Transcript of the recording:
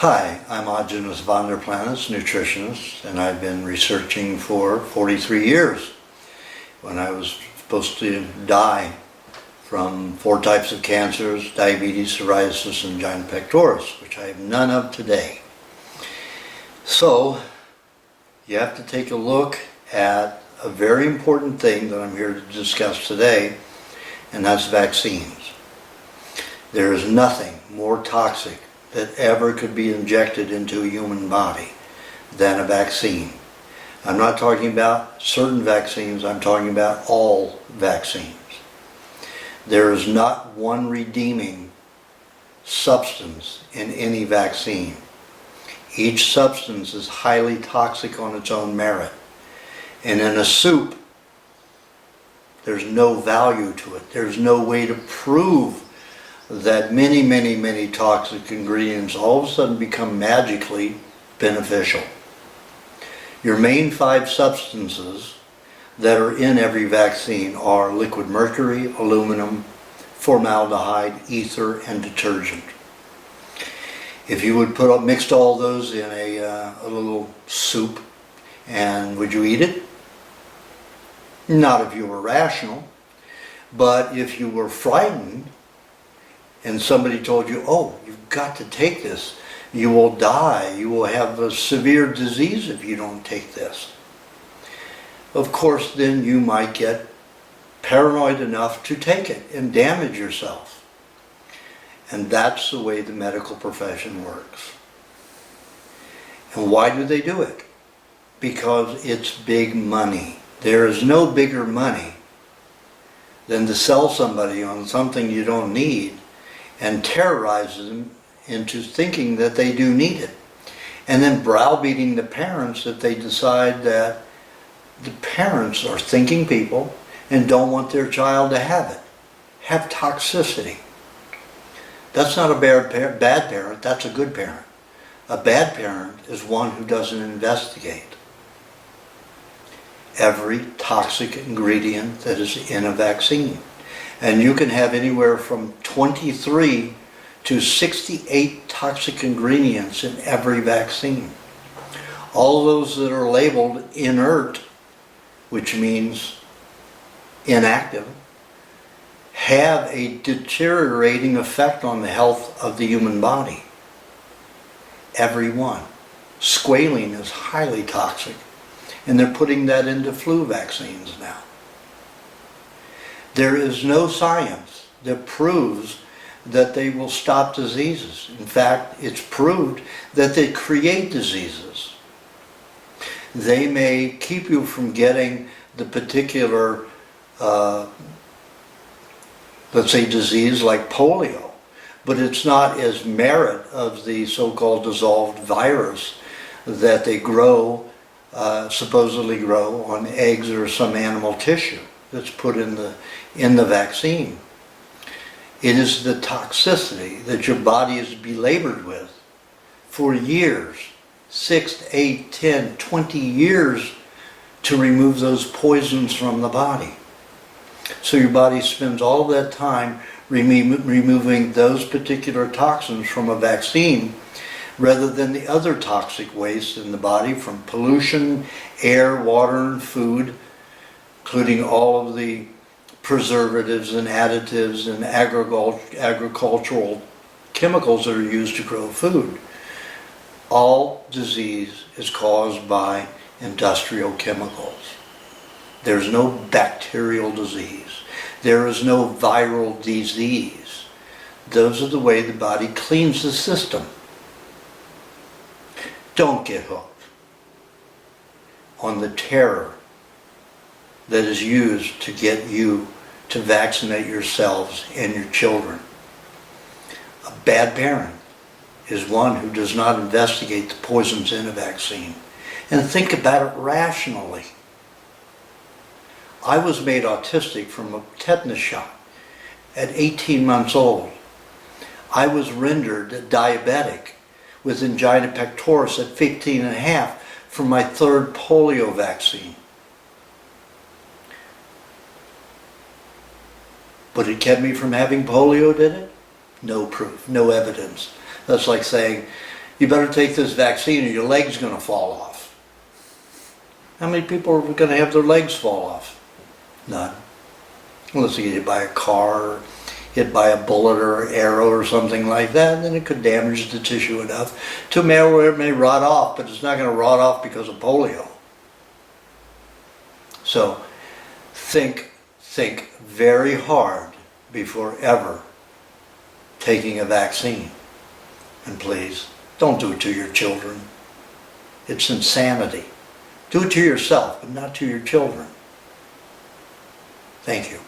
Hi, I'm Aajonus nutritionist, and I've been researching for 43 years. When I was supposed to die from 4 types of cancers, diabetes, psoriasis, and angina pectoris, which I have none of today. So, you have to take a look at a very important thing that I'm here to discuss today, and that's vaccines. There is nothing more toxic that ever could be injected into a human body than a vaccine. I'm not talking about certain vaccines, I'm talking about all vaccines. There is not one redeeming substance in any vaccine. Each substance is highly toxic on its own merit. And in a soup, there's no value to it. There's no way to prove that many toxic ingredients all of a sudden become magically beneficial. Your main 5 substances that are in every vaccine are liquid mercury, aluminum, formaldehyde, ether, and detergent. If you would mixed all those in a little soup, and would you eat it? Not if you were rational, but if you were frightened and somebody told you, oh, you've got to take this, you will die, you will have a severe disease if you don't take this. Of course, then you might get paranoid enough to take it and damage yourself. And that's the way the medical profession works. And why do they do it? Because it's big money. There is no bigger money than to sell somebody on something you don't need and terrorize them into thinking that they do need it. And then browbeating the parents if they decide that the parents are thinking people and don't want their child to have it. Have toxicity. That's not a bad parent, that's a good parent. A bad parent is one who doesn't investigate every toxic ingredient that is in a vaccine. And you can have anywhere from 23 to 68 toxic ingredients in every vaccine. All those that are labeled inert, which means inactive, have a deteriorating effect on the health of the human body. Every one. Squalene is highly toxic, and they're putting that into flu vaccines now. There is no science that proves that they will stop diseases. In fact, it's proved that they create diseases. They may keep you from getting the particular, let's say, disease like polio, but it's not as merit of the so-called dissolved virus that they grow, supposedly grow on eggs or some animal tissue that's put in the vaccine. It is the toxicity that your body is belabored with for years, 6, 8, 10, 20 years to remove those poisons from the body. So your body spends all that time removing those particular toxins from a vaccine rather than the other toxic waste in the body from pollution, air, water, and food, including all of the preservatives and additives and agricultural chemicals that are used to grow food. All disease is caused by industrial chemicals. There's no bacterial disease. There is no viral disease. Those are the way the body cleans the system. Don't get hooked on the terror that is used to get you to vaccinate yourselves and your children. A bad parent is one who does not investigate the poisons in a vaccine and think about it rationally. I was made autistic from a tetanus shot at 18 months old. I was rendered diabetic with angina pectoris at 15 and a half from my 3rd polio vaccine. But it kept me from having polio, did it? No proof, no evidence. That's like saying, you better take this vaccine or your leg's going to fall off. How many people are going to have their legs fall off? None. Unless you get hit by a car, or hit by a bullet or arrow or something like that, then it could damage the tissue enough to where it may rot off, but it's not going to rot off because of polio. So think very hard before ever taking a vaccine. And please, don't do it to your children. It's insanity. Do it to yourself, but not to your children. Thank you.